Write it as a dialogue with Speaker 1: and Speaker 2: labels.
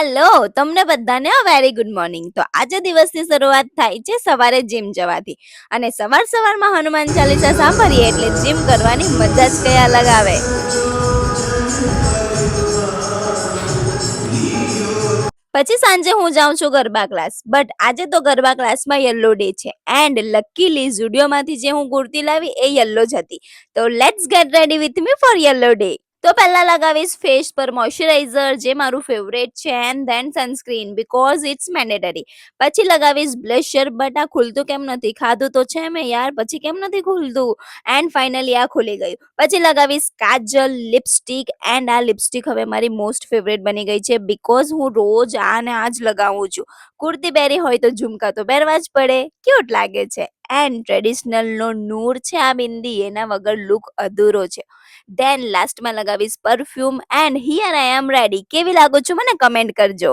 Speaker 1: Hello, તમને બધાને very good morning. તો આજે દિવસની શરૂઆત થાય છે સવારે જીમ જવાથી. અને સવારમાં હનુમાન ચાલીસા સાંભળીએ એટલે જીમ કરવાની મજા જ કઈ અલગ આવે. પછી સાંજે હું જાઉં છું ગરબા ક્લાસ, બટ આજે તો ગરબા ક્લાસમાં યલો ડે છે એન્ડ લકીલી ઝુડિયોમાંથી જે હું કુર્તી લાવી એ યલો જ હતી. તો let's gate ready with me for yellow day. તો પહેલા લગાવીશ ફેસ પર મોઇશ્ચરાઇઝર જે મારું ફેવરેટ છે and then sunscreen because it's mandatory. પછી લગાવીશ બ્લેશર, બટ આ ખુલતું કેમ નથી? ખાધું તો છે મેં યાર, પછી કેમ નથી ખુલતું? એન્ડ ફાઇનલી આ ખુલી ગયું. પછી લગાવીશ કાજલ, લિપસ્ટિક એન્ડ આ લિપસ્ટિક હવે મારી મોસ્ટ ફેવરેટ બની ગઈ છે બીકોઝ હું રોજ આ ને આ જ લગાવું છું. કુર્તી પહેરી હોય તો ઝુમકા તો પહેરવા જ પડે, ક્યુટ લાગે છે. એન્ડ ટ્રેડિશનલ નો નૂર છે આ બિંદી, એના વગર લુક અધૂરો છે. ધેન લાસ્ટમાં લગાવીશ perfume and here I am ready. કેવી લાગુ છું મને કમેન્ટ કરજો.